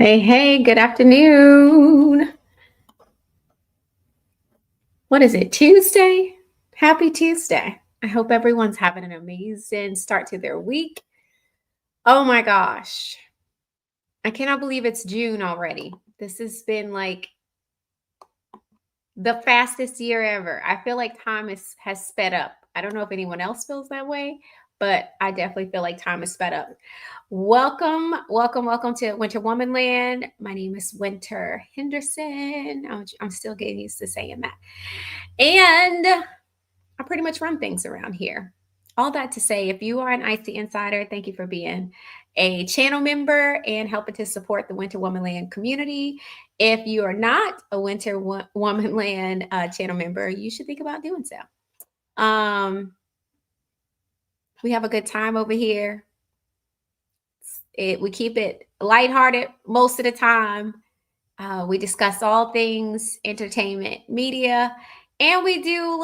Hey, good afternoon. What is it, Tuesday? Happy Tuesday. I hope everyone's having an amazing start to their week. Oh my gosh. I cannot believe it's June already. This has been like the fastest year ever. I feel like time has sped up. I don't know if anyone else feels that way, but I definitely feel like time has sped up. Welcome to Winter Womanland. My name is Winter Henderson. I'm still getting used to saying that. And I pretty much run things around here. All that to say, if you are an IC insider, thank you for being a channel member and helping to support the Winter Womanland community. If you are not a Womanland channel member, you should think about doing so. We have a good time over here. We keep it lighthearted most of the time. We discuss all things entertainment, media, and we do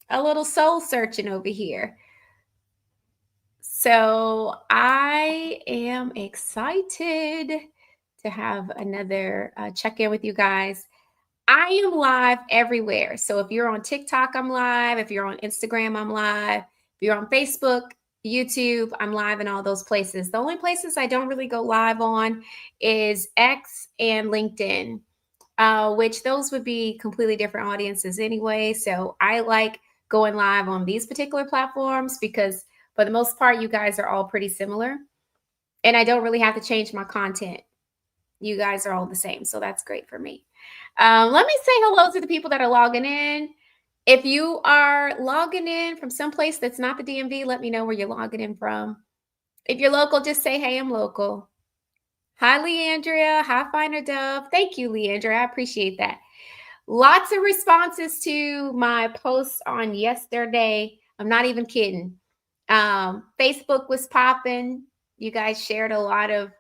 a little soul searching over here. So I am excited to have another check in with you guys. I am live everywhere. So if you're on TikTok, I'm live. If you're on Instagram, I'm live. If you're on Facebook, YouTube, I'm live in all those places. The only places I don't really go live on is X and LinkedIn, which those would be completely different audiences anyway. So I like going live on these particular platforms because for the most part, you guys are all pretty similar. And I don't really have to change my content. You guys are all the same. So that's great for me. Let me say hello to the people that are logging in. If you are logging in from someplace that's not the DMV, let me know where you're logging in from. If you're local, just say, hey, I'm local. Hi, Leandria. Hi, Finer Dove. Thank you, Leandria. I appreciate that. Lots of responses to my posts on yesterday. I'm not even kidding. Facebook was popping. You guys shared a lot of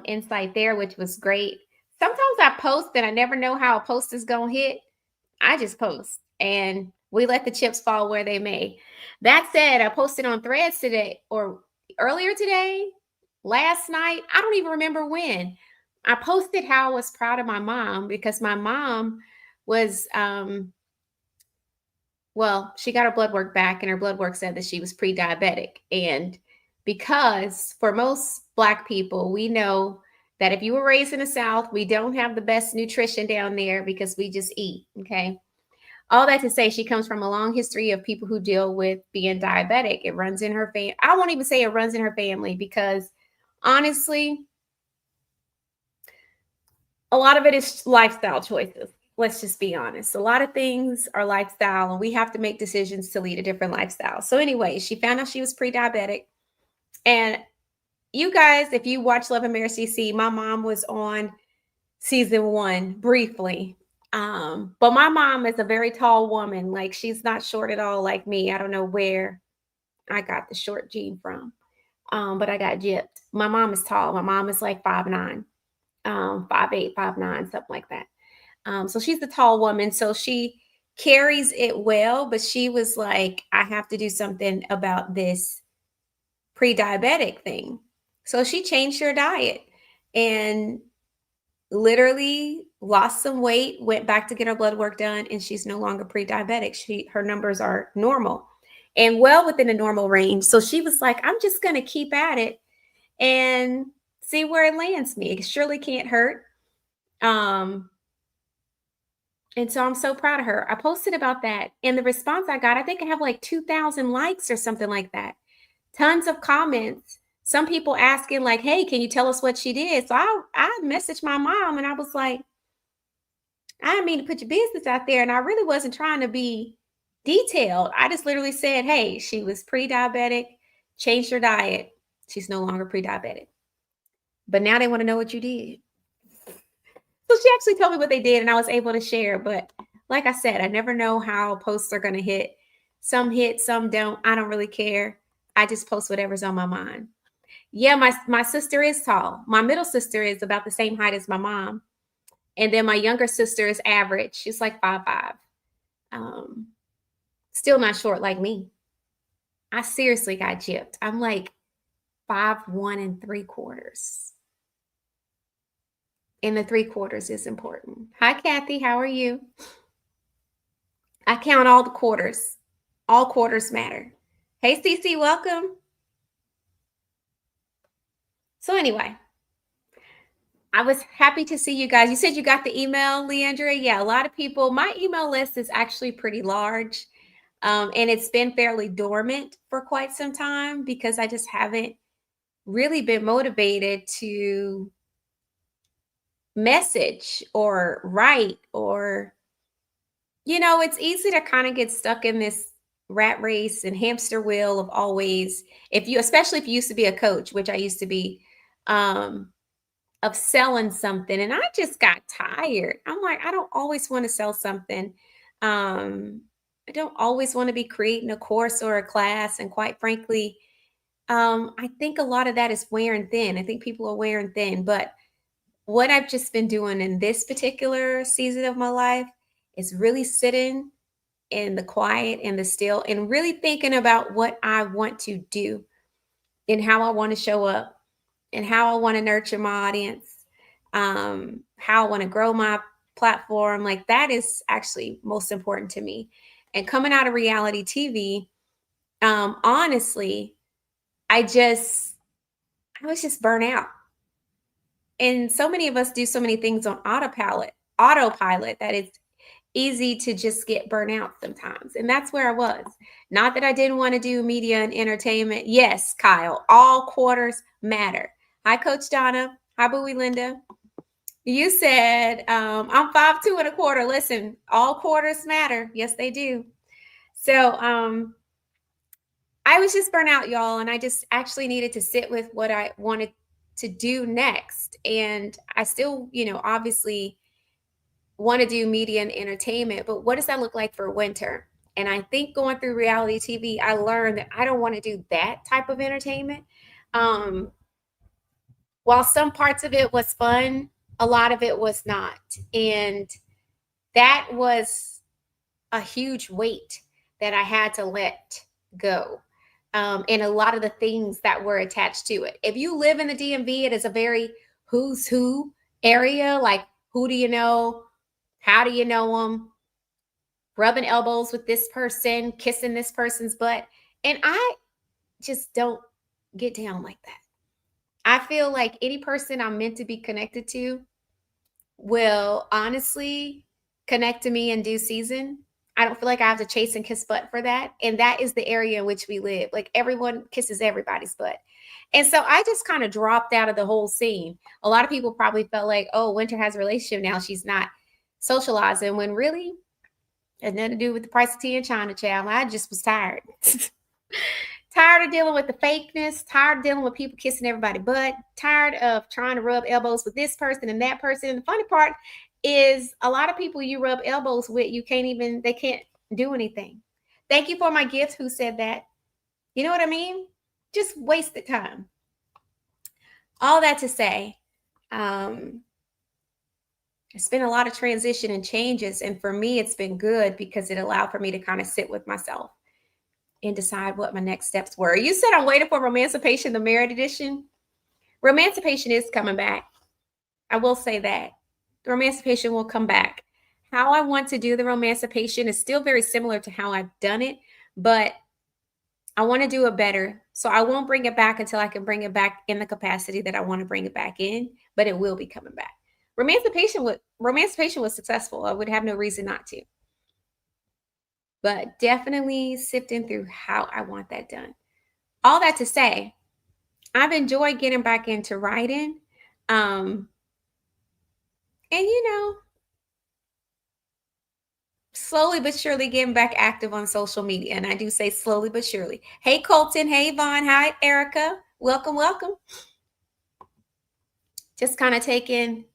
insight there, which was great. Sometimes I post and I never know how a post is going to hit. I just post and we let the chips fall where they may. That said, I posted on Threads today or earlier today, last night. I don't even remember when. I posted how I was proud of my mom because my mom was she got her blood work back and her blood work said that she was pre-diabetic. And because for most Black people, we know that if you were raised in the South, we don't have the best nutrition down there because we just eat. Okay. All that to say, she comes from a long history of people who deal with being diabetic. It runs in her family. I won't even say it runs in her family because honestly, a lot of it is lifestyle choices. Let's just be honest. A lot of things are lifestyle, and we have to make decisions to lead a different lifestyle. So, anyway, she found out she was pre diabetic. And you guys, if you watch Love and Marriage CC, my mom was on season 1 briefly. But my mom is a very tall woman. Like, she's not short at all like me. I don't know where I got the short gene from, but I got gypped. My mom is tall. My mom is like 5'9", 5'8", 5'9", something like that. So she's a tall woman. So she carries it well, but she was like, I have to do something about this pre-diabetic thing. So she changed her diet and literally lost some weight, went back to get her blood work done, and she's no longer pre-diabetic. Her numbers are normal and well within the normal range. So she was like, I'm just going to keep at it and see where it lands me. It surely can't hurt. And so I'm so proud of her. I posted about that. And the response I got, I think I have like 2,000 likes or something like that. Tons of comments. Some people asking, like, hey, can you tell us what she did? So I messaged my mom and I was like, I didn't mean to put your business out there. And I really wasn't trying to be detailed. I just literally said, hey, she was pre diabetic, changed her diet. She's no longer pre diabetic. But now they want to know what you did. So she actually told me what they did and I was able to share. But like I said, I never know how posts are going to hit. Some hit, some don't. I don't really care. I just post whatever's on my mind. Yeah, my sister is tall. My middle sister is about the same height as my mom. And then my younger sister is average. She's like 5'5". Um, Still not short like me. I seriously got gypped. I'm like 5'1 3/4. And the 3/4 is important. Hi, Kathy. How are you? I count all the quarters. All quarters matter. Hey, Cece, welcome. So, anyway, I was happy to see you guys. You said you got the email, Leandra. Yeah, a lot of people. My email list is actually pretty large. And it's been fairly dormant for quite some time because I just haven't really been motivated to message or write or, it's easy to kind of get stuck in this rat race and hamster wheel of always, especially if you used to be a coach, which I used to be, um, of selling something. And I just got tired. I'm like, I don't always want to sell something. I don't always want to be creating a course or a class. And quite frankly, I think a lot of that is wear and thin. I think people are wear and thin. But what I've just been doing in this particular season of my life is really sitting in the quiet and the still and really thinking about what I want to do and how I want to show up and how I want to nurture my audience, how I want to grow my platform. Like that is actually most important to me. And coming out of reality TV, honestly, I was just burnt out. And so many of us do so many things on autopilot that it's easy to just get burnt out sometimes. And that's where I was. Not that I didn't want to do media and entertainment. Yes, Kyle, all quarters matter. Hi, Coach Donna. Hi, Bowie Linda. You said I'm 5'2 1/4. Listen, all quarters matter. Yes, they do. So I was just burnt out, y'all, and I just actually needed to sit with what I wanted to do next. And I still, obviously want to do media and entertainment, but what does that look like for winter? And I think going through reality TV, I learned that I don't want to do that type of entertainment. Um, while some parts of it was fun, a lot of it was not. And that was a huge weight that I had to let go. And a lot of the things that were attached to it. If you live in the DMV, it is a very who's who area. Like, who do you know? How do you know them? Rubbing elbows with this person, kissing this person's butt. And I just don't get down like that. I feel like any person I'm meant to be connected to will honestly connect to me in due season. I don't feel like I have to chase and kiss butt for that. And that is the area in which we live. Like everyone kisses everybody's butt. And so I just kind of dropped out of the whole scene. A lot of people probably felt like, oh, Winter has a relationship now. She's not socializing, when really it had nothing to do with the price of tea in China, child. I just was tired. Tired of dealing with the fakeness, tired of dealing with people kissing everybody butt, tired of trying to rub elbows with this person and that person. And the funny part is a lot of people you rub elbows with, they can't do anything. Thank you for my gift. Who said that? You know what I mean? Just wasted time. All that to say, it's been a lot of transition and changes. And for me, it's been good because it allowed for me to kind of sit with myself and decide what my next steps were. You said I'm waiting for Romancipation, the Merit Edition. Romancipation is coming back. I will say that. The Romancipation will come back. How I want to do the Romancipation is still very similar to how I've done it, but I want to do it better. So I won't bring it back until I can bring it back in the capacity that I want to bring it back in, but it will be coming back. Romancipation was successful. I would have no reason not to. But definitely sifting through how I want that done. All that to say, I've enjoyed getting back into writing. And slowly but surely getting back active on social media. And I do say slowly but surely. Hey, Colton. Hey, Vaughn. Hi, Erica. Welcome, welcome. Just kind of taking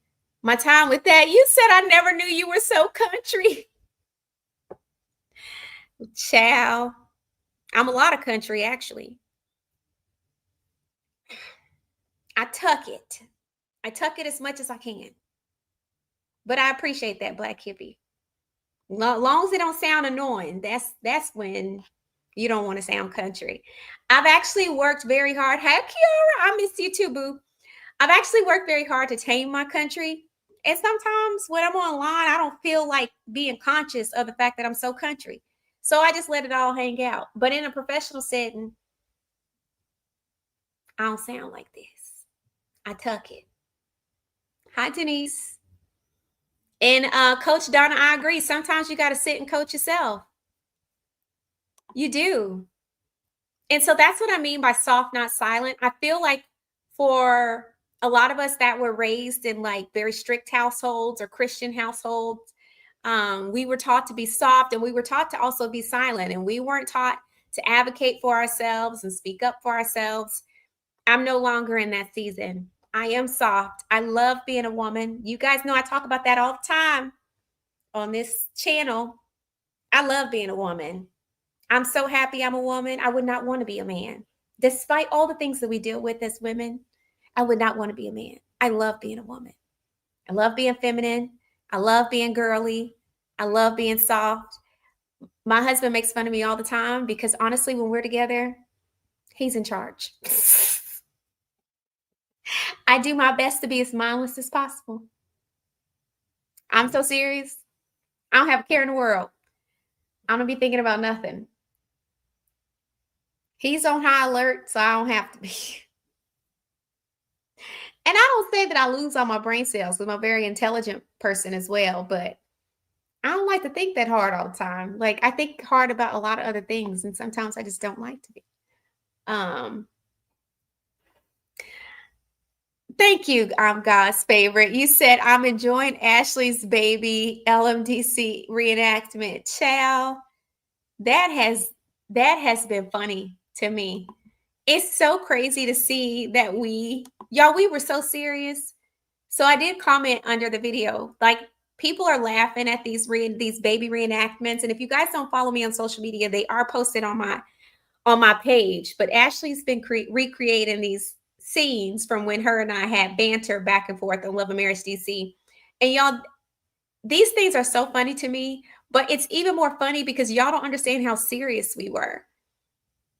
my time with that. You said I never knew you were so country. Ciao. I'm a lot of country, actually. I tuck it. I tuck it as much as I can. But I appreciate that, Black Hippie. Long as it don't sound annoying, that's when you don't want to sound country. I've actually worked very hard. Hey, Kiara, I miss you too, boo. I've actually worked very hard to tame my country. And sometimes when I'm online, I don't feel like being conscious of the fact that I'm so country. So I just let it all hang out. But in a professional setting, I don't sound like this. I tuck it. Hi, Denise. And Coach Donna, I agree. Sometimes you got to sit and coach yourself. You do. And so that's what I mean by soft, not silent. I feel like for a lot of us that were raised in like very strict households or Christian households, we were taught to be soft and we were taught to also be silent. And we weren't taught to advocate for ourselves and speak up for ourselves. I'm no longer in that season. I am soft. I love being a woman. You guys know I talk about that all the time on this channel. I love being a woman. I'm so happy I'm a woman. I would not want to be a man. Despite all the things that we deal with as women, I would not want to be a man. I love being a woman. I love being feminine. I love being girly. I love being soft. My husband makes fun of me all the time because honestly, when we're together, he's in charge. I do my best to be as mindless as possible. I'm so serious. I don't have a care in the world. I'm going to be thinking about nothing. He's on high alert, so I don't have to be. And I don't say that I lose all my brain cells because I'm a very intelligent person as well, but I don't like to think that hard all the time. Like I think hard about a lot of other things, and sometimes I just don't like to be. Thank you, God's favorite. You said I'm enjoying Ashley's baby LMDC reenactment. Chow, that has been funny to me. It's so crazy to see that we were so serious. So I did comment under the video, like people are laughing at these baby reenactments. And if you guys don't follow me on social media, they are posted on my page. But Ashley's been recreating these scenes from when her and I had banter back and forth on Love and Marriage DC. And y'all, these things are so funny to me, but it's even more funny because y'all don't understand how serious we were.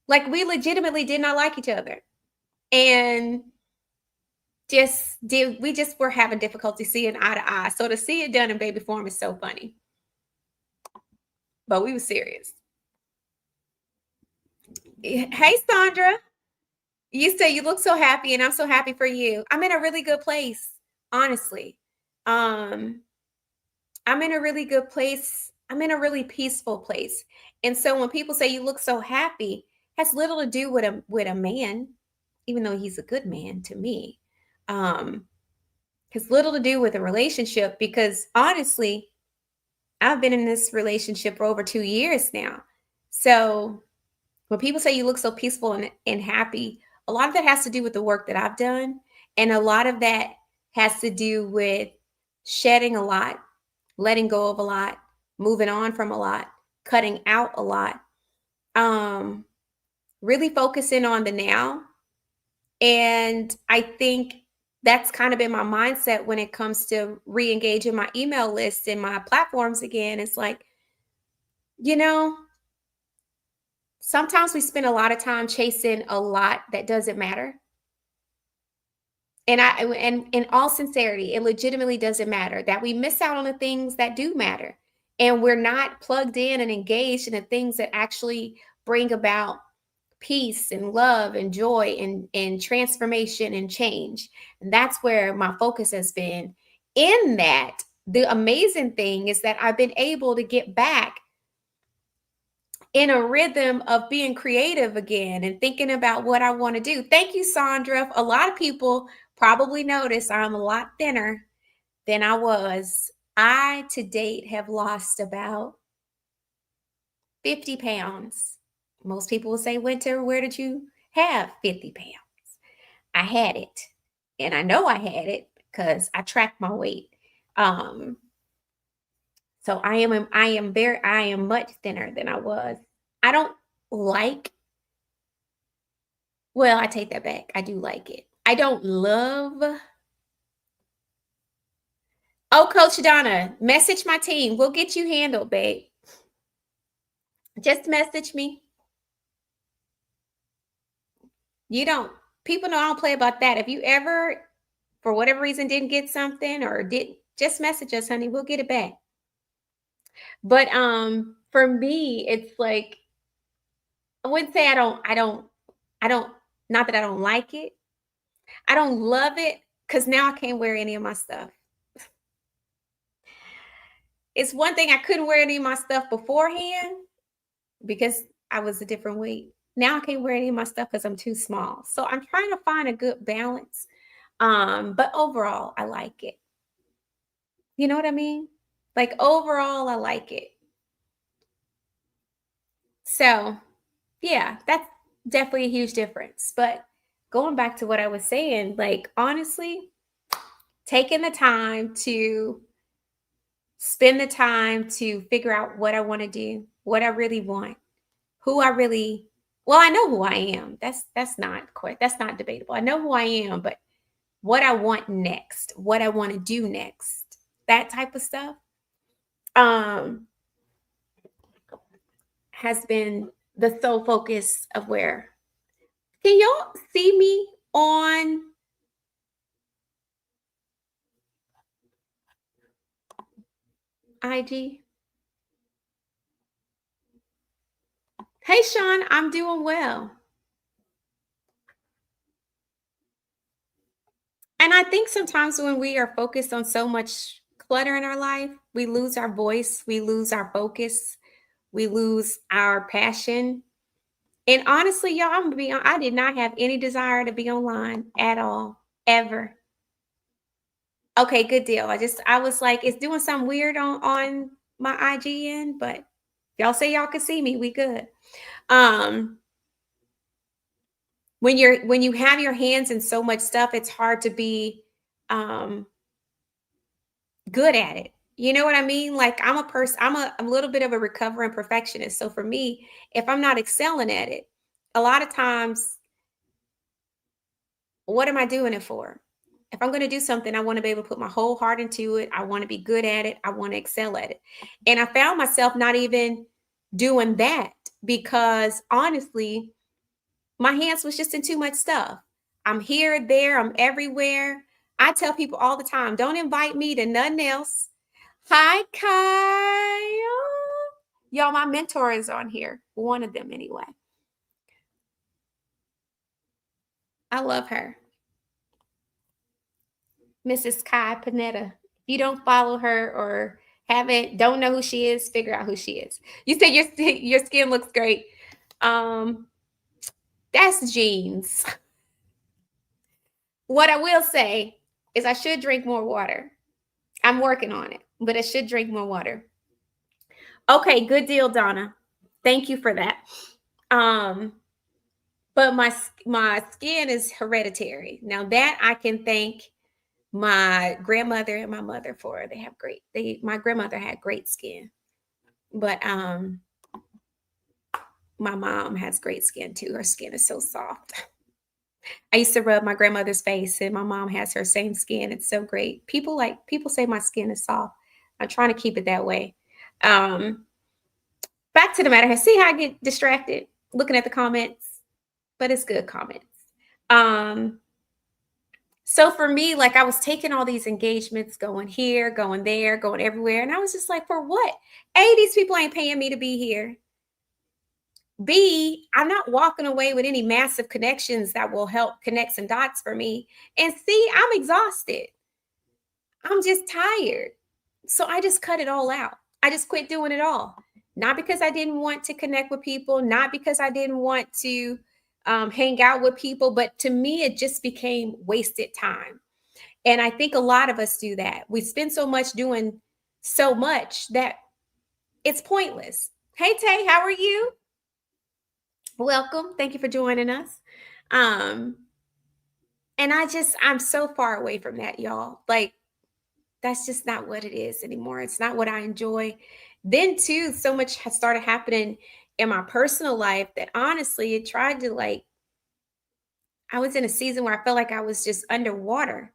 Like we legitimately did not like each other. And we just were having difficulty seeing eye to eye. So to see it done in baby form is so funny. But we were serious. Hey, Sandra. You say you look so happy, and I'm so happy for you. I'm in a really good place, honestly. I'm in a really good place. I'm in a really peaceful place. And so when people say you look so happy, it has little to do with a man, even though he's a good man to me. Has little to do with a relationship because honestly, I've been in this relationship for over 2 years now. So when people say you look so peaceful and happy, a lot of that has to do with the work that I've done. And a lot of that has to do with shedding a lot, letting go of a lot, moving on from a lot, cutting out a lot, really focusing on the now. And I think that's kind of been my mindset when it comes to re-engaging my email list and my platforms again. It's like, sometimes we spend a lot of time chasing a lot that doesn't matter. And in all sincerity, it legitimately doesn't matter that we miss out on the things that do matter. And we're not plugged in and engaged in the things that actually bring about peace and love and joy and transformation and change. And that's where my focus has been. In that, the amazing thing is that I've been able to get back in a rhythm of being creative again and thinking about what I want to do. Thank you, Sandra. A lot of people probably notice I'm a lot thinner than I was. I, to date, have lost about 50 pounds. Most people will say, Winter, where did you have 50 pounds? I had it. And I know I had it because I tracked my weight. So I am much thinner than I was. I don't like, well, I take that back. I do like it. I don't love. Oh, Coach Donna, message my team. We'll get you handled, babe. Just message me. People know I don't play about that. If you ever, for whatever reason, didn't get something or Just message us, honey. We'll get it back. But for me, it's like I wouldn't say I don't not that I don't like it. I don't love it because now I can't wear any of my stuff. It's one thing I couldn't wear any of my stuff beforehand because I was a different weight. Now I can't wear any of my stuff because I'm too small. So I'm trying to find a good balance. But overall, I like it. You know what I mean? Like overall, I like it. So yeah, that's definitely a huge difference. But going back to what I was saying, like honestly, taking the time to spend the time to figure out what I want to do, what I really want, who I really well, I know who I am. That's not quite that's not debatable. I know who I am, but what I want next, what I want to do next, that type of stuff um has been the sole focus of where can y'all see me on IG? Hey Sean, I'm doing well. And I think sometimes when we are focused on so much clutter in our life, we lose our voice, we lose our focus, we lose our passion. And honestly, y'all, I'm gonna be I did not have any desire to be online at all, ever. Okay, good deal. I was like, it's doing something weird on my IGN, but y'all say y'all can see me, we good. Um when you have your hands in so much stuff, it's hard to be um good at it. You know what I mean? Like I'm a person, I'm a little bit of a recovering perfectionist. So for me, if I'm not excelling at it, a lot of times, what am I doing it for? If I'm going to do something, I want to be able to put my whole heart into it. I want to be good at it. I want to excel at it. And I found myself not even doing that because honestly, my hands was just in too much stuff. I'm here, there, I'm everywhere. I tell people all the time, don't invite me to nothing else. Hi, Kyle. Y'all, my mentor is on here. One of them, anyway. I love her. Mrs. Kai Panetta. If you don't follow her or don't know who she is, figure out who she is. You said your skin looks great. Um, that's genes. What I will say is I should drink more water. I'm working on it, but I should drink more water. Okay, good deal, Donna. Thank you for that. Um, but my skin is hereditary. Now that I can thank my grandmother and my mother for. They have my grandmother had great skin. But my mom has great skin too. Her skin is so soft. I used to rub my grandmother's face and my mom has her same skin. It's so great. People say my skin is soft. I'm trying to keep it that way. Um Back to the matter. See how I get distracted looking at the comments, but it's good comments. Um so for me, like I was taking all these engagements, going here, going there, going everywhere, and I was just like, for what? A, these people ain't paying me to be here. B, I'm not walking away with any massive connections that will help connect some dots for me. And C, I'm exhausted. I'm just tired. So I just cut it all out. I just quit doing it all. Not because I didn't want to connect with people, not because I didn't want to hang out with people, but to me, it just became wasted time. And I think a lot of us do that. We spend so much doing so much that it's pointless. Hey, Tay, how are you? Welcome. Thank you for joining us. Um, and I'm so far away from that, y'all. Like, that's just not what it is anymore. It's not what I enjoy. Then, too, so much has started happening in my personal life that honestly, it tried to like, I was in a season where I felt like I was just underwater.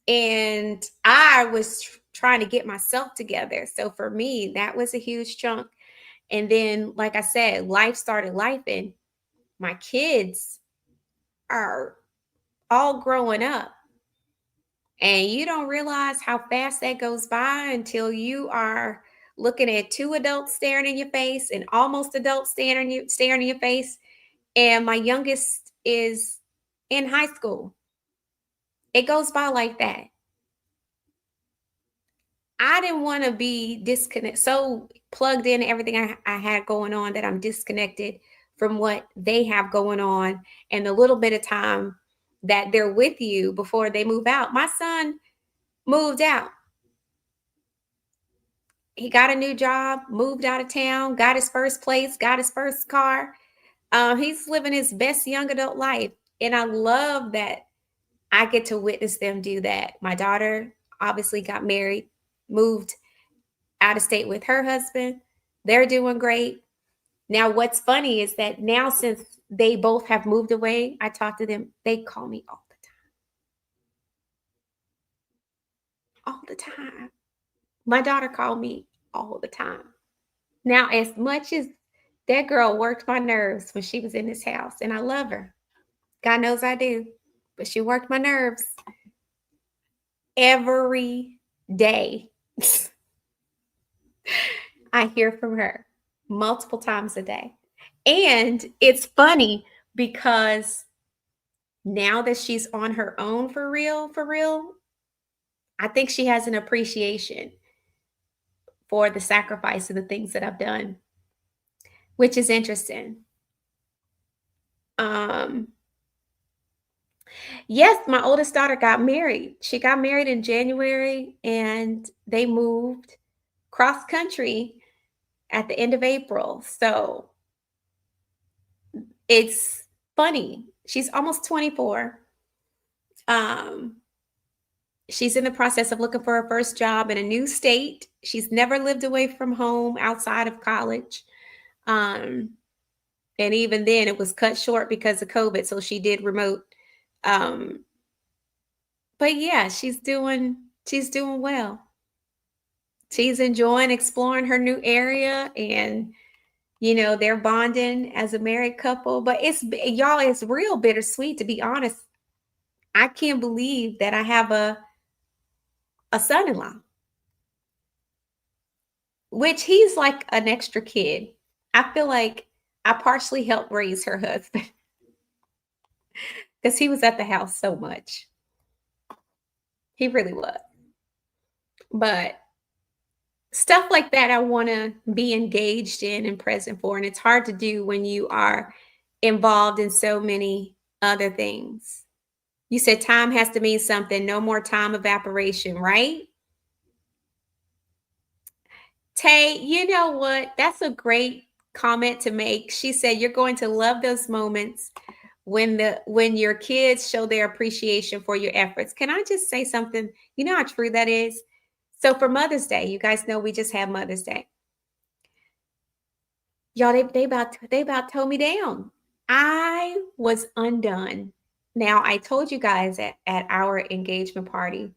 And I was trying to get myself together. So for me, that was a huge chunk. And then, like I said, life started life, and my kids are all growing up. And you don't realize how fast that goes by until you are looking at two adults staring in your face and almost adults staring in your face. And my youngest is in high school. It goes by like that. I didn't want to be disconnected, so plugged in everything I had going on that I'm disconnected from what they have going on and the little bit of time that they're with you before they move out. My son moved out. He got a new job, moved out of town, got his first place, got his first car. He's living his best young adult life. And I love that I get to witness them do that. My daughter obviously got married, moved out of state with her husband. They're doing great. Now, what's funny is that now, since they both have moved away, I talk to them. They call me all the time. All the time. My daughter called me all the time. Now, as much as that girl worked my nerves when she was in this house, and I love her, God knows I do, but she worked my nerves every day. I hear from her multiple times a day. And it's funny because now that she's on her own for real, I think she has an appreciation for the sacrifice and the things that I've done, which is interesting. Um, yes, my oldest daughter got married. She got married in January and they moved cross country at the end of April. So it's funny. She's almost 24. Um, she's in the process of looking for her first job in a new state. She's never lived away from home outside of college. Um, and even then it was cut short because of COVID. So she did remote. Um, but yeah, she's doing well. She's enjoying exploring her new area and they're bonding as a married couple, but it's real bittersweet, to be honest. I can't believe that I have a son-in-law, which he's like an extra kid. I feel like I partially helped raise her husband because he was at the house so much. He really was. But stuff like that I want to be engaged in and present for, and it's hard to do when you are involved in so many other things. You said time has to mean something, no more time evaporation, right? Tay, you know what? That's a great comment to make. She said you're going to love those moments when your kids show their appreciation for your efforts. Can I just say something? You know how true that is? So for Mother's Day, you guys know we just had Mother's Day. Y'all, they about towed me down. I was undone. Now I told you guys at our engagement party,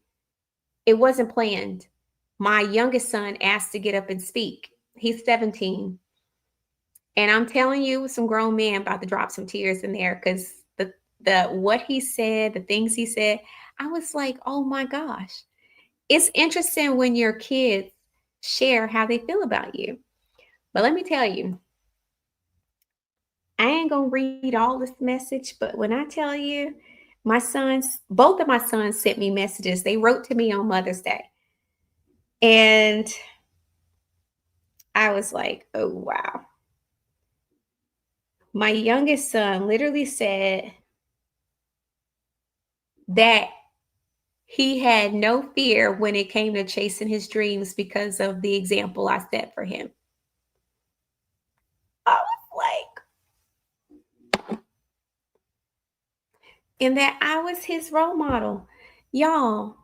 it wasn't planned. My youngest son asked to get up and speak. He's 17. And I'm telling you, some grown man about to drop some tears in there because the what he said, the things he said, I was like, oh my gosh. It's interesting when your kids share how they feel about you. But let me tell you, I ain't gonna read all this message, but when I tell you, both of my sons sent me messages. They wrote to me on Mother's Day. And I was like, oh wow. My youngest son literally said that he had no fear when it came to chasing his dreams because of the example I set for him. I was like, and that I was his role model. Y'all,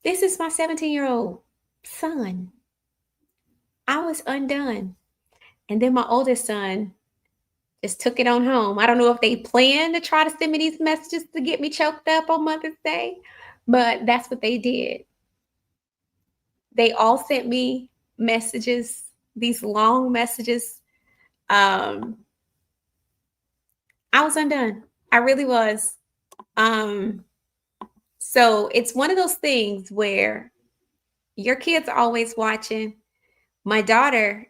this is my 17-year-old son. I was undone. And then my oldest son just took it on home. I don't know if they planned to try to send me these messages to get me choked up on Mother's Day, but that's what they did. They all sent me messages, these long messages. I was undone. I really was. Um, So it's one of those things where your kids are always watching. My daughter,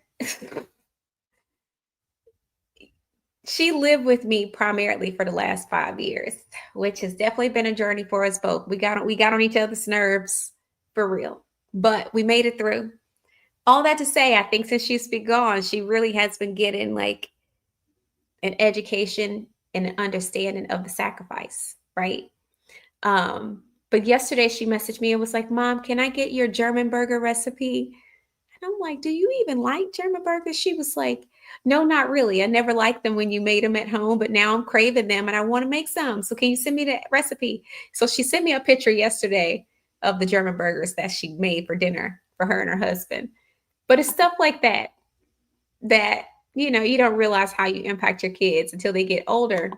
she lived with me primarily for the last 5 years, which has definitely been a journey for us both. We got on each other's nerves for real, but we made it through. All that to say, I think since she's been gone, she really has been getting like an education and an understanding of the sacrifice, right? Um, but yesterday she messaged me and was like, "Mom, can I get your German burger recipe?" And I'm like, "Do you even like German burgers?" She was like, "No, not really. I never liked them when you made them at home, but now I'm craving them and I want to make some. So can you send me the recipe?" So she sent me a picture yesterday of the German burgers that she made for dinner for her and her husband. But it's stuff like that you don't realize how you impact your kids until they get older.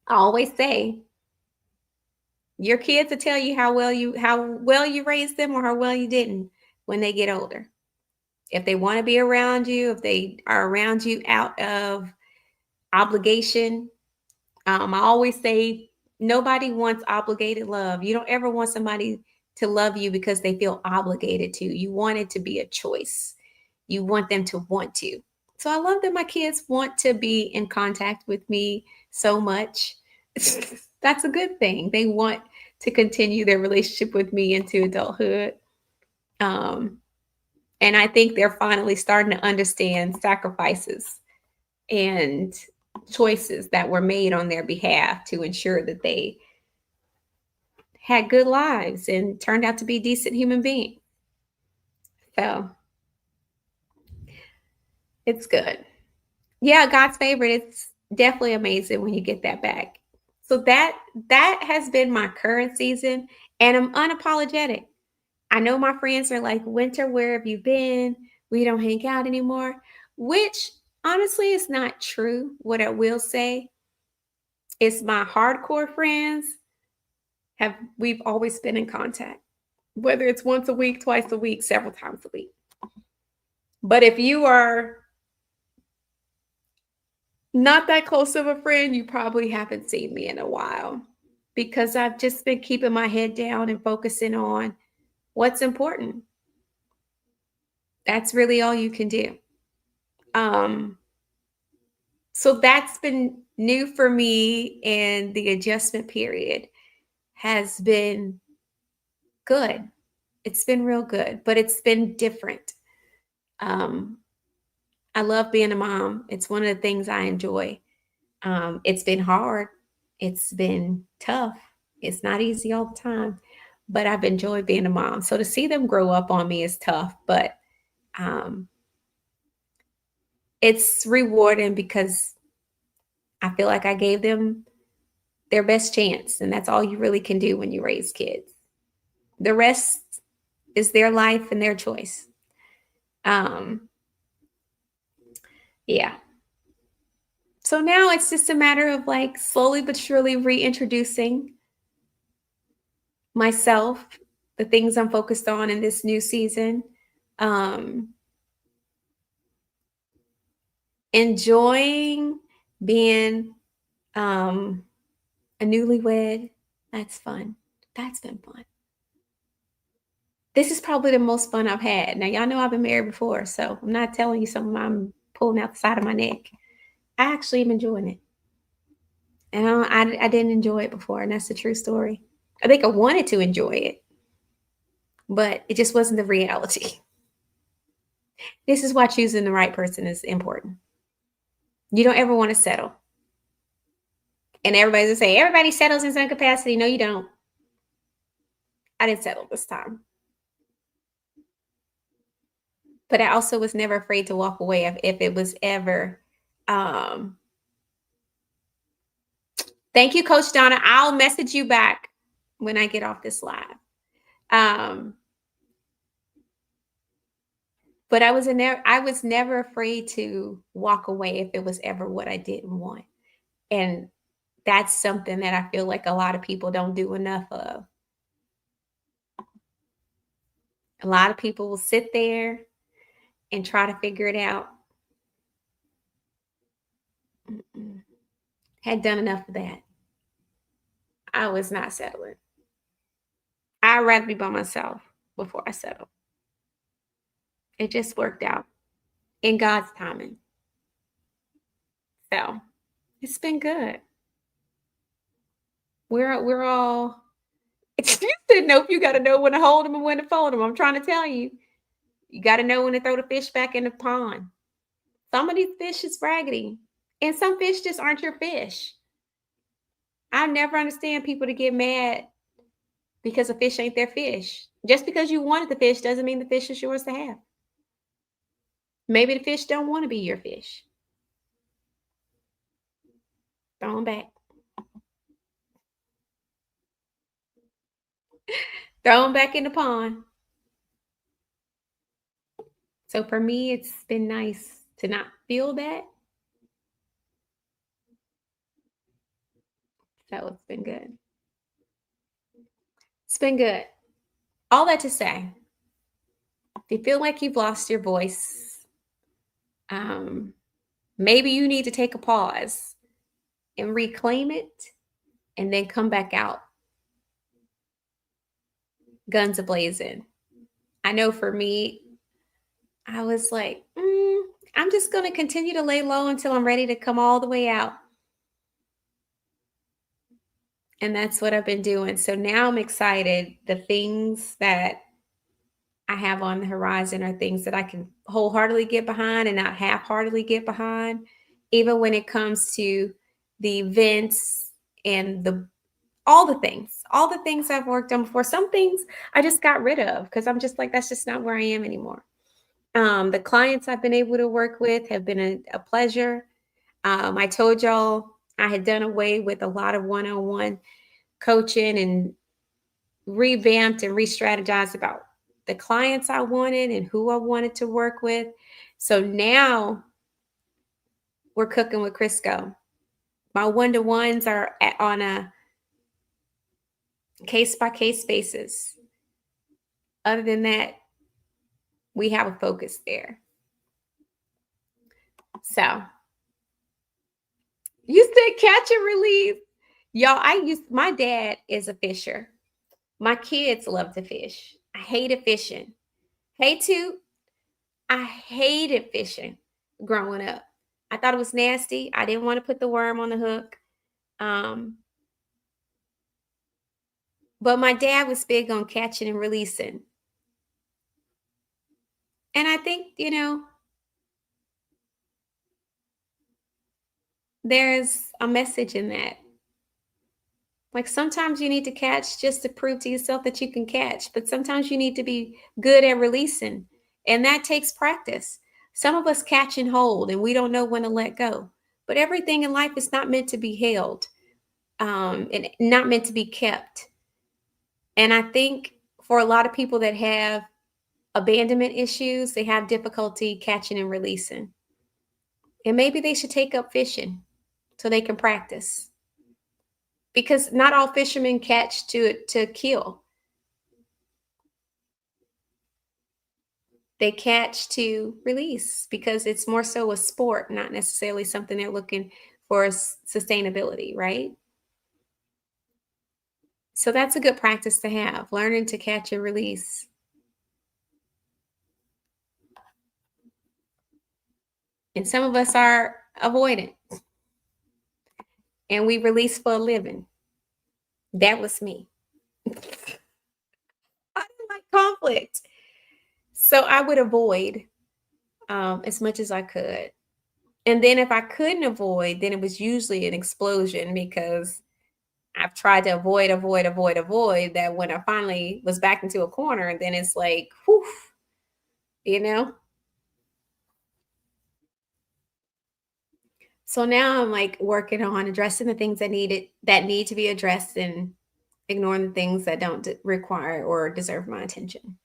I always say your kids will tell you how well you raised them or how well you didn't when they get older. If they want to be around you, if they are around you out of obligation, I always say nobody wants obligated love. You don't ever want somebody to love you because they feel obligated to. You want it to be a choice. You want them to want to. So I love that my kids want to be in contact with me so much. That's a good thing. They want to continue their relationship with me into adulthood. Um, and I think they're finally starting to understand sacrifices and choices that were made on their behalf to ensure that they had good lives and turned out to be decent human beings. So it's good. Yeah, God's favorite. It's definitely amazing when you get that back. So that has been my current season, and I'm unapologetic. I know my friends are like, "Winter, where have you been? We don't hang out anymore," which honestly is not true. What I will say is my hardcore friends have we've always been in contact, whether it's once a week, twice a week, several times a week. But if you are not that close of a friend, you probably haven't seen me in a while because I've just been keeping my head down and focusing on what's important. That's really all you can do. Um, so that's been new for me, and the adjustment period has been good. It's been real good, but it's been different. Um, I love being a mom. It's one of the things I enjoy. It's been hard. It's been tough. It's not easy all the time, but I've enjoyed being a mom. So to see them grow up on me is tough, but um, it's rewarding because I feel like I gave them their best chance, and that's all you really can do when you raise kids. The rest is their life and their choice. Um, yeah. So now it's just a matter of like slowly but surely reintroducing myself, the things I'm focused on in this new season. Um, enjoying being um, a newlywed. That's fun. That's been fun. This is probably the most fun I've had. Now, y'all know I've been married before, so I'm not telling you something I'm pulling out the side of my neck. I actually am enjoying it. And I didn't enjoy it before, and that's the true story. I think I wanted to enjoy it, but it just wasn't the reality. This is why choosing the right person is important. You don't ever want to settle. And everybody's gonna say, everybody settles in some capacity. No, you don't. I didn't settle this time. But I also was never afraid to walk away if it was ever. Um, Thank you, Coach Donna. I'll message you back when I get off this live. Um, but I was never afraid to walk away if it was ever what I didn't want. And that's something that I feel like a lot of people don't do enough of. A lot of people will sit there and try to figure it out. Mm-mm. Had done enough of that. I was not settling. I'd rather be by myself before I settle. It just worked out in God's timing. So it's been good. We're all you said nope, you gotta know when to hold them and when to fold them. I'm trying to tell you. You gotta know when to throw the fish back in the pond. Some of these fish is raggedy. And some fish just aren't your fish. I never understand people to get mad because a fish ain't their fish. Just because you wanted the fish doesn't mean the fish is yours to have. Maybe the fish don't want to be your fish. Throw them back. Throw them back in the pond. So for me, it's been nice to not feel that. So it's been good. It's been good. All that to say, if you feel like you've lost your voice, um, maybe you need to take a pause and reclaim it and then come back out guns ablazing. I know for me, I was like, I'm just going to continue to lay low until I'm ready to come all the way out. And that's what I've been doing. So now I'm excited. The things that I have on the horizon are things that I can wholeheartedly get behind and not half-heartedly get behind, even when it comes to the events and all the things I've worked on before. Some things I just got rid of because I'm just like, that's just not where I am anymore. The clients I've been able to work with have been a pleasure. I told y'all I had done away with a lot of one-on-one coaching and revamped and re-strategized about the clients I wanted and who I wanted to work with. So now we're cooking with Crisco. My one-to-ones are on a case-by-case basis. Other than that, we have a focus there. So you said catch and release. Y'all, my dad is a fisher. My kids love to fish. I hated fishing. Hey, too. I hated fishing growing up. I thought it was nasty. I didn't want to put the worm on the hook. Um, but my dad was big on catching and releasing. And I think, there's a message in that. Like sometimes you need to catch just to prove to yourself that you can catch, but sometimes you need to be good at releasing. And that takes practice. Some of us catch and hold and we don't know when to let go. But everything in life is not meant to be held, and not meant to be kept. And I think for a lot of people that have abandonment issues, they have difficulty catching and releasing. And maybe they should take up fishing so they can practice. Because not all fishermen catch to kill. They catch to release because it's more so a sport, not necessarily something they're looking for sustainability, right? So that's a good practice to have, learning to catch and release. And some of us are avoidant and we release for a living. That was me. I didn't like conflict. So I would avoid as much as I could. And then if I couldn't avoid, then it was usually an explosion because I've tried to avoid that when I finally was back into a corner, then it's like, whew, you know? So now I'm like working on addressing the things that need to be addressed and ignoring the things that don't require or deserve my attention.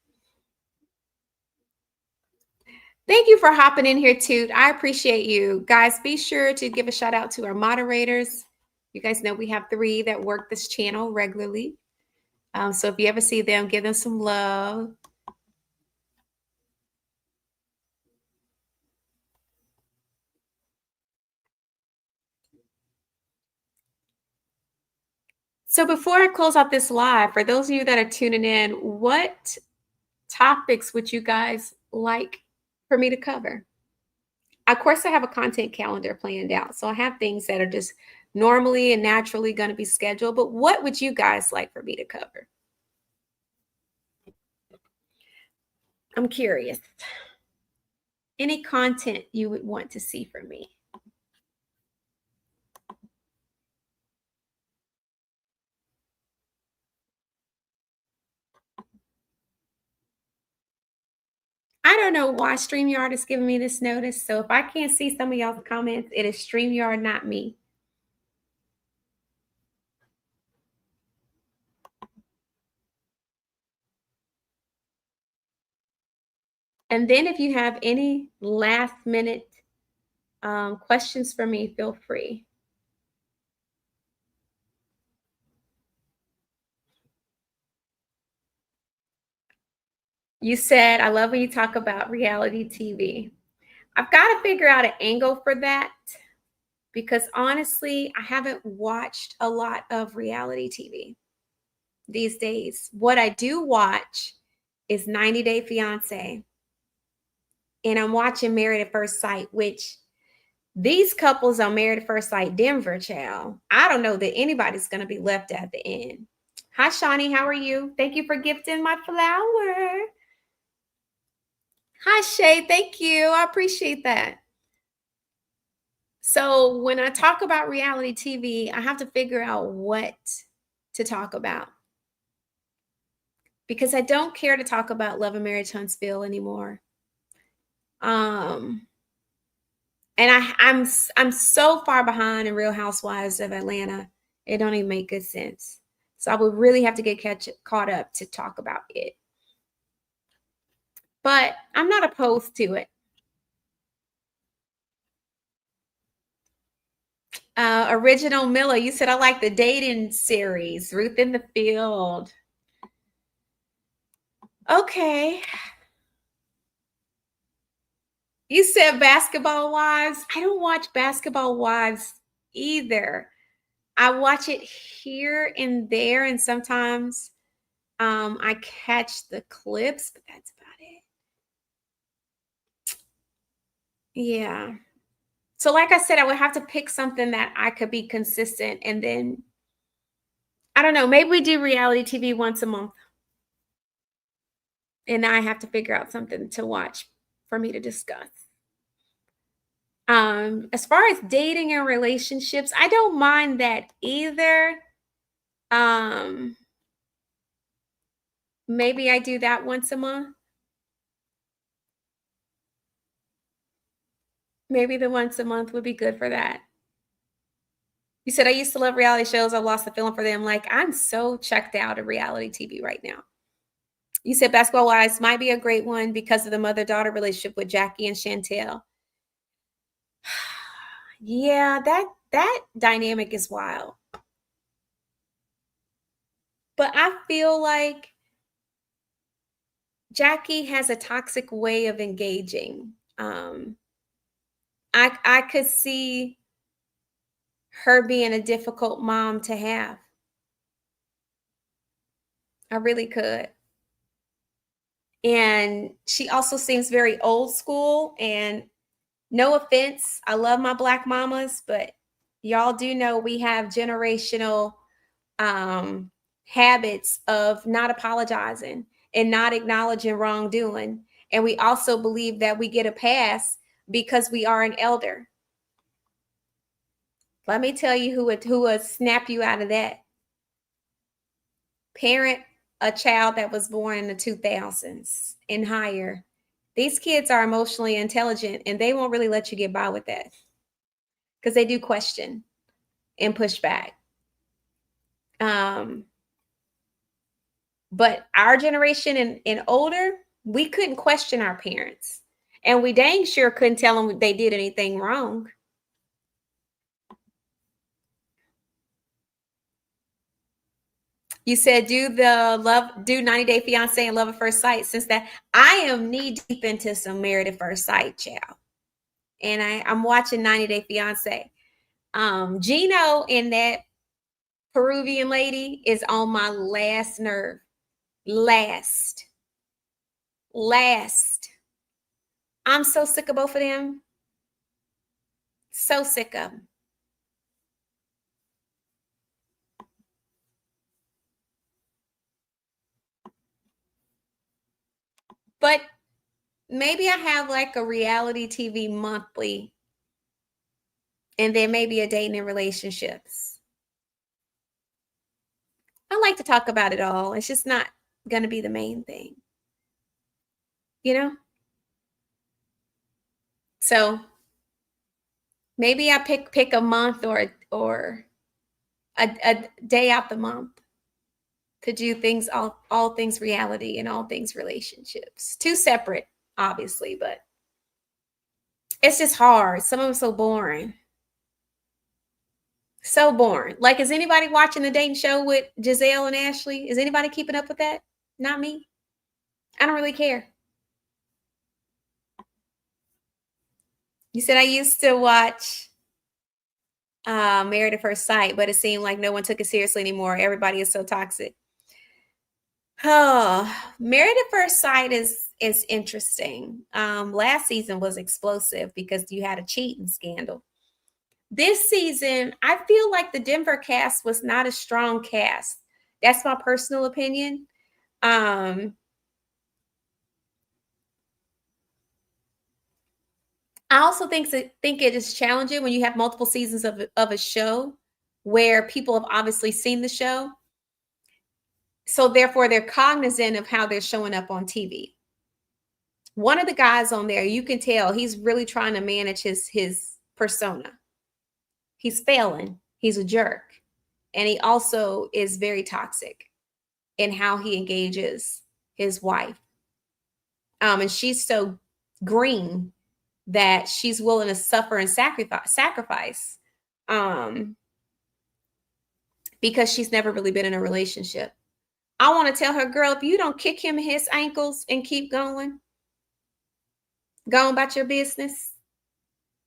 Thank you for hopping in here, Toot. I appreciate you. Guys, be sure to give a shout out to our moderators. You guys know we have 3 that work this channel regularly. So if you ever see them, give them some love. So before I close out this live, for those of you that are tuning in, what topics would you guys like for me to cover? Of course, I have a content calendar planned out. So I have things that are just normally and naturally going to be scheduled. But what would you guys like for me to cover? I'm curious. Any content you would want to see from me? I don't know why StreamYard is giving me this notice. So if I can't see some of y'all's comments, it is StreamYard, not me. And then if you have any last minute questions for me, feel free. You said, I love when you talk about reality TV. I've got to figure out an angle for that because honestly, I haven't watched a lot of reality TV these days. What I do watch is 90 Day Fiance, and I'm watching Married at First Sight, which these couples on Married at First Sight Denver, child. I don't know that anybody's going to be left at the end. Hi, Shawnee. How are you? Thank you for gifting my flower. Hi, Shay. Thank you. I appreciate that. So when I talk about reality TV, I have to figure out what to talk about because I don't care to talk about Love and Marriage Huntsville anymore. Um, and I'm so far behind in Real Housewives of Atlanta, it don't even make good sense. So I would really have to get caught up to talk about it. But I'm not opposed to it. Original Miller, you said I like the dating series, Ruth in the Field. Okay. You said Basketball Wives. I don't watch Basketball Wives either. I watch it here and there, and sometimes I catch the clips, but that's about it. Yeah. So, like I said, I would have to pick something that I could be consistent, and then I don't know. Maybe we do reality TV once a month, and I have to figure out something to watch for me to discuss. As far as dating and relationships, I don't mind that either. Um, Maybe I do that once a month. Maybe the once a month would be good for that. You said I used to love reality shows. I lost the feeling for them. Like I'm so checked out of reality TV right now. You said Basketball Wives might be a great one because of the mother-daughter relationship with Jackie and Chantel. Yeah, that dynamic is wild. But I feel like Jackie has a toxic way of engaging. I could see her being a difficult mom to have. I really could. And she also seems very old school. And no offense, I love my Black mamas, but y'all do know we have generational um, habits of not apologizing and not acknowledging wrongdoing. And we also believe that we get a pass because we are an elder. Let me tell you who would snap you out of that. Parent a child that was born in the 2000s and higher. These kids are emotionally intelligent and they won't really let you get by with that because they do question and push back. But our generation and older, we couldn't question our parents. And we dang sure couldn't tell them they did anything wrong. You said do 90 Day Fiance and Love at First Sight. Since that I am knee deep into some Married at First Sight, child. And I'm watching 90 Day Fiance. Gino in that Peruvian lady is on my last nerve. Last. Last. I'm so sick of both of them. So sick of them. But maybe I have like a reality TV monthly, and then maybe a dating and relationships. I like to talk about it all. It's just not going to be the main thing, you know? So maybe I pick a month or a day out the month to do things, all things reality and all things relationships. Two separate, obviously, but it's just hard. Some of them so boring. So boring. Like, is anybody watching the dating show with Giselle and Ashley? Is anybody keeping up with that? Not me. I don't really care. You said I used to watch Married at First Sight, but it seemed like no one took it seriously anymore. Everybody is so toxic. Oh, Married at First Sight is interesting. Last season was explosive because you had a cheating scandal. This season, I feel like the Denver cast was not a strong cast. That's my personal opinion. I also think it is challenging when you have multiple seasons of a show where people have obviously seen the show. So therefore, they're cognizant of how they're showing up on TV. One of the guys on there, you can tell he's really trying to manage his persona. He's failing. He's a jerk. And he also is very toxic in how he engages his wife. And she's so green that she's willing to suffer and sacrifice because she's never really been in a relationship. I want to tell her, girl, if you don't kick him in his ankles and keep going about your business.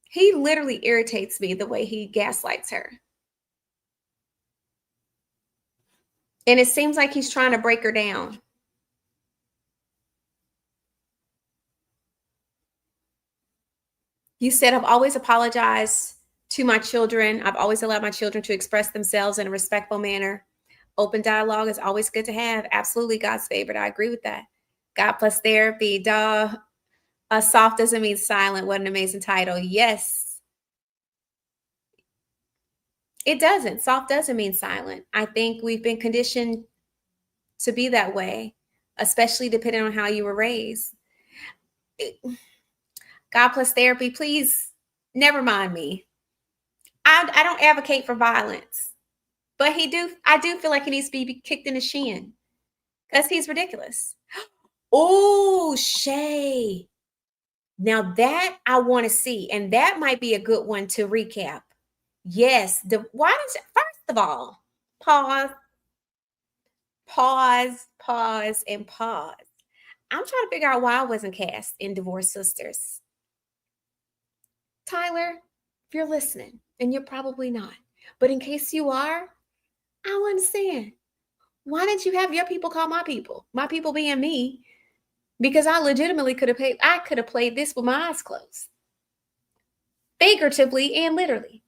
He literally irritates me the way he gaslights her. And it seems like he's trying to break her down. You said, I've always apologized to my children. I've always allowed my children to express themselves in a respectful manner. Open dialogue is always good to have. Absolutely God's favorite. I agree with that. God plus therapy. Duh. Soft doesn't mean silent. What an amazing title. Yes. It doesn't. Soft doesn't mean silent. I think we've been conditioned to be that way, especially depending on how you were raised. God plus therapy, please never mind me. I don't advocate for violence, but I do feel like he needs to be kicked in the shin because he's ridiculous. Oh, Shay. Now that I want to see, and that might be a good one to recap. Yes. First of all, pause, and pause. I'm trying to figure out why I wasn't cast in Divorced Sisters. Tyler, if you're listening, and you're probably not, but in case you are, I don't understand. Why didn't you have your people call my people? My people being me, because I legitimately could have played this with my eyes closed. Figuratively and literally.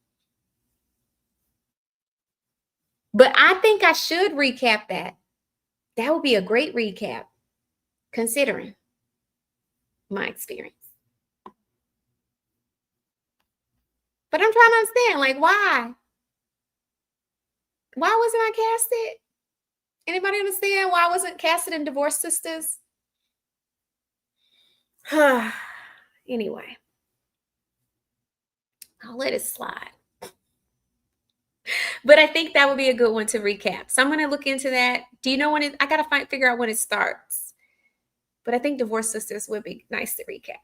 But I think I should recap that. That would be a great recap, considering my experience. But I'm trying to understand, like, why? Why wasn't I casted? Anybody understand why I wasn't casted in Divorced Sisters? Anyway, I'll let it slide. But I think that would be a good one to recap. So I'm going to look into that. Do you know when I got to figure out when it starts. But I think Divorced Sisters would be nice to recap.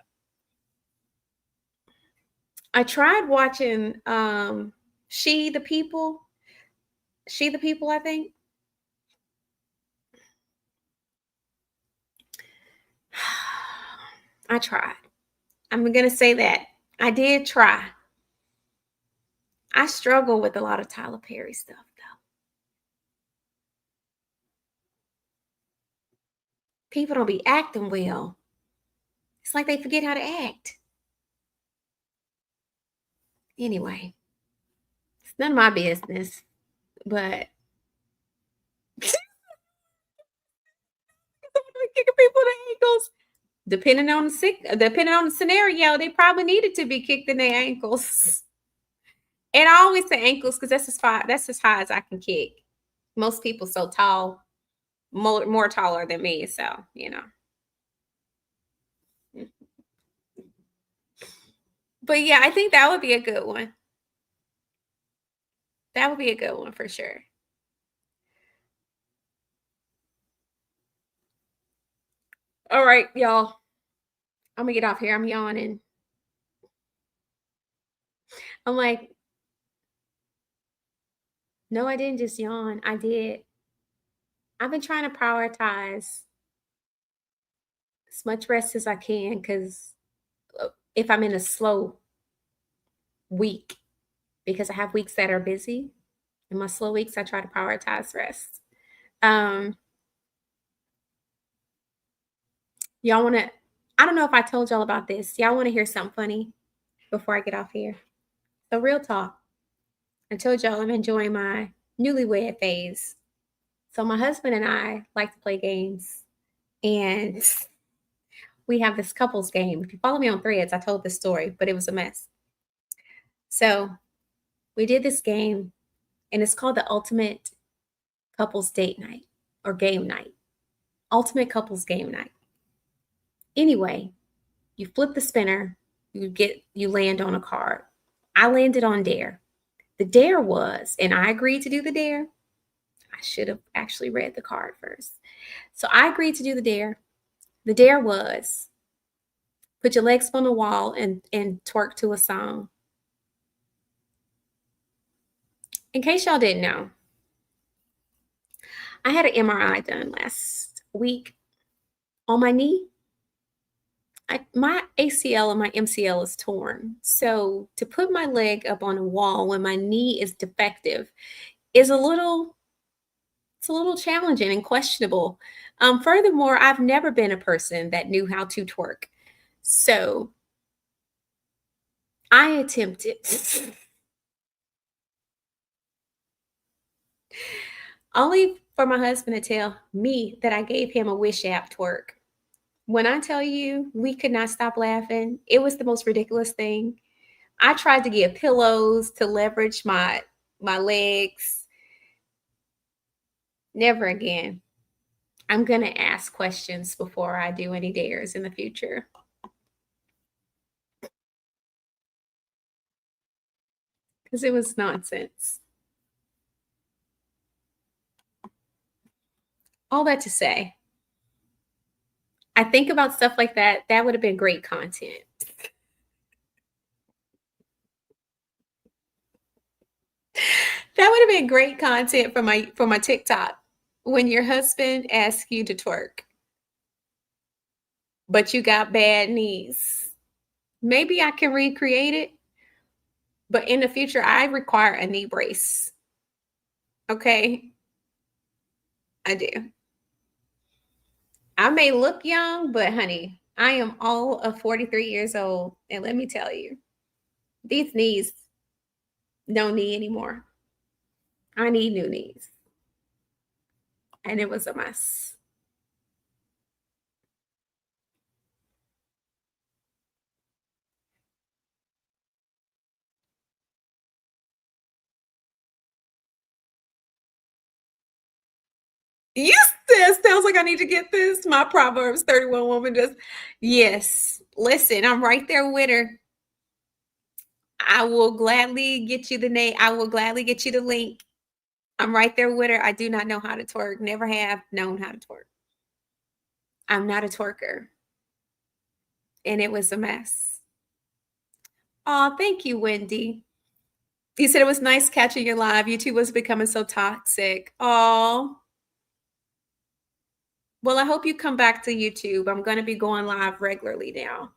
I tried watching She the People, I think. I tried. I'm going to say that. I did try. I struggle with a lot of Tyler Perry stuff, though. People don't be acting well. It's like they forget how to act. Anyway, it's none of my business, but kicking people in the ankles. Depending on the scenario, they probably needed to be kicked in their ankles. And I always say ankles because that's as high as I can kick. Most people so tall, more taller than me, so you know. But yeah, I think that would be a good one. That would be a good one for sure. All right, y'all. I'm gonna get off here. I'm yawning. I'm like, no, I didn't just yawn. I did. I've been trying to prioritize as much rest as I can because if I'm in a slow week, because I have weeks that are busy, in my slow weeks, I try to prioritize rest. Um, y'all want to? I don't know if I told y'all about this. Y'all want to hear something funny before I get off here? So, real talk. I told y'all I'm enjoying my newlywed phase. So, my husband and I like to play games, and we have this couples game. If you follow me on Threads, I told this story, but it was a mess. So, we did this game, and it's called the Ultimate Couples Date Night or Game Night. Ultimate Couples Game Night. Anyway, you flip the spinner, you land on a card. I landed on dare. The dare was, and I agreed to do the dare. I should have actually read the card first. So I agreed to do the dare. The dare was put your legs on the wall and twerk to a song. In case y'all didn't know, I had an MRI done last week on my knee. My ACL and my MCL is torn. So to put my leg up on a wall when my knee is defective is it's a little challenging and questionable. Furthermore, I've never been a person that knew how to twerk. So I attempted only for my husband to tell me that I gave him a Wish app twerk. When I tell you we could not stop laughing, it was the most ridiculous thing. I tried to get pillows to leverage my legs. Never again. I'm going to ask questions before I do any dares in the future. Because it was nonsense. All that to say, I think about stuff like that. That would have been great content. That would have been great content for my TikTok. When your husband asks you to twerk, but you got bad knees. Maybe I can recreate it, but in the future, I require a knee brace. Okay, I do. I may look young, but honey, I am all of 43 years old. And let me tell you, these knees don't need anymore. I need new knees. And it was a mess. Yes, this sounds like I need to get this. My Proverbs 31 woman just, yes. Listen, I'm right there with her. I will gladly get you the name. I will gladly get you the link. I'm right there with her. I do not know how to twerk. Never have known how to twerk. I'm not a twerker. And it was a mess. Oh, thank you, Wendy. You said it was nice catching you live. YouTube was becoming so toxic. Oh, well, I hope you come back to YouTube. I'm going to be going live regularly now.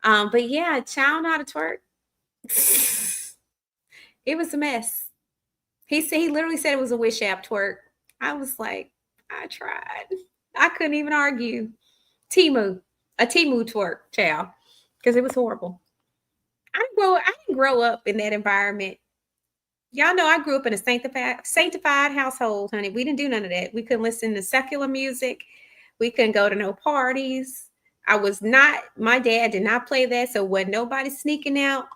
But yeah, chow how to twerk. It was a mess. He literally said it was a Wish app twerk. I was like, I tried. I couldn't even argue. Timu, a Timu twerk, child, because it was horrible. I didn't grow up in that environment. Y'all know I grew up in a sanctified household, honey. We didn't do none of that. We couldn't listen to secular music. We couldn't go to no parties. I was not, my dad did not play that. So wasn't nobody sneaking out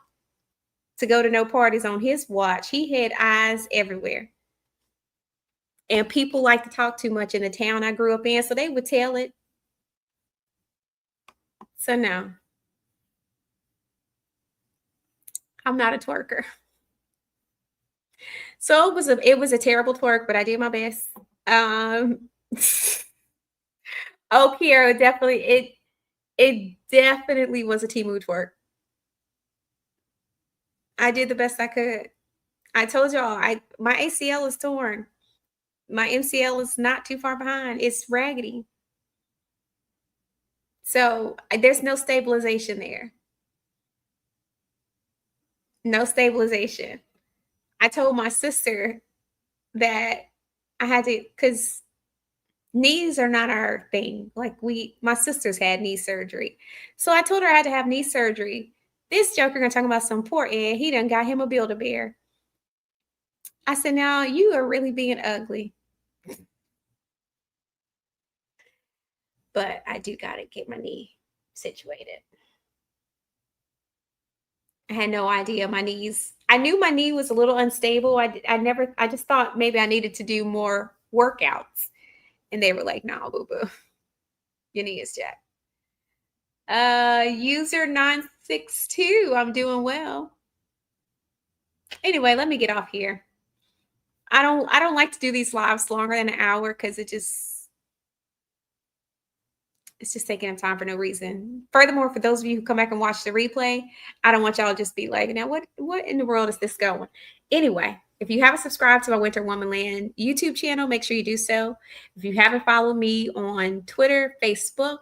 to go to no parties on his watch. He had eyes everywhere. And people like to talk too much in the town I grew up in. So they would tell it. So no, I'm not a twerker. So it was a terrible twerk, but I did my best. Um oh, Kiara, it definitely was a Timu twerk. I did the best I could. I told y'all, my ACL is torn. My MCL is not too far behind. It's raggedy. So there's no stabilization there. No stabilization. I told my sister that I had to, because knees are not our thing. Like my sisters had knee surgery. So I told her I had to have knee surgery. This joker gonna talk about some poor Ed. He done got him a Build-A-Bear. I said, now you are really being ugly. But I do gotta get my knee situated. I had no idea my knees. I knew my knee was a little unstable. I just thought maybe I needed to do more workouts. And they were like, "No, boo boo, your knee is jacked." User 962. I'm doing well. Anyway, let me get off here. I don't like to do these lives longer than an hour because it's just taking up time for no reason. Furthermore, for those of you who come back and watch the replay, I don't want y'all to just be like, now what in the world is this going? Anyway, if you haven't subscribed to my Winter Womanland YouTube channel, make sure you do so. If you haven't followed me on Twitter, Facebook,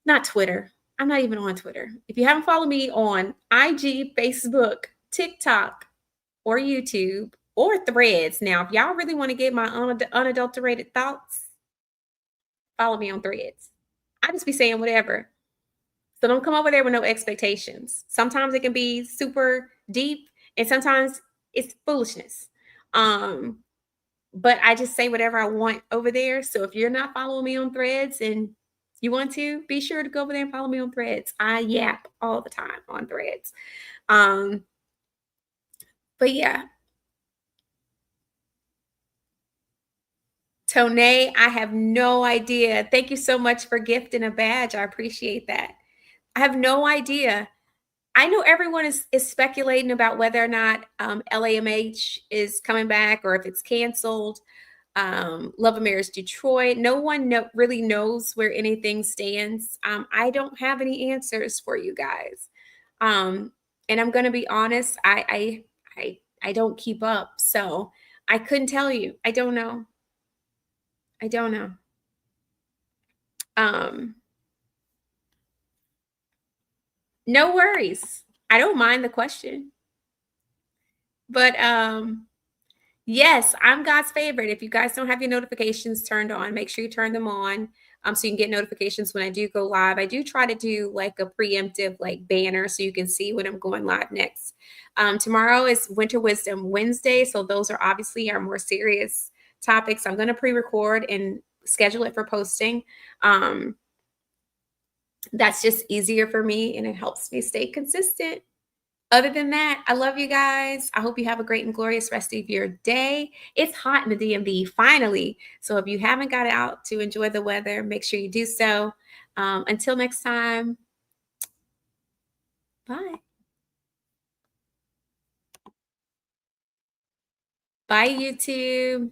not Twitter. I'm not even on Twitter. If you haven't followed me on IG, Facebook, TikTok, or YouTube, or Threads. Now, if y'all really want to get my unadulterated thoughts, follow me on Threads. I just be saying whatever. So don't come over there with no expectations. Sometimes it can be super deep, and sometimes it's foolishness. Um, but I just say whatever I want over there. So if you're not following me on Threads and you want to, be sure to go over there and follow me on Threads. I yap all the time on Threads. Um, but yeah, Tone, I have no idea. Thank you so much for gifting a badge. I appreciate that. I have no idea. I know everyone is speculating about whether or not LAMH is coming back or if it's canceled. Love and Marriage Detroit. No one really knows where anything stands. I don't have any answers for you guys. And I'm going to be honest. I don't keep up, so I couldn't tell you. I don't know. I don't know. Um, no worries. I don't mind the question. But yes, I'm God's favorite. If you guys don't have your notifications turned on, make sure you turn them on so you can get notifications when I do go live. I do try to do like a preemptive like banner so you can see when I'm going live next. Tomorrow is Winter Wisdom Wednesday, so those are obviously our more serious topics. I'm going to pre-record and schedule it for posting. That's just easier for me and it helps me stay consistent. Other than that, I love you guys. I hope you have a great and glorious rest of your day. It's hot in the DMV finally. So if you haven't got out to enjoy the weather, make sure you do so. Until next time, bye. Bye, YouTube.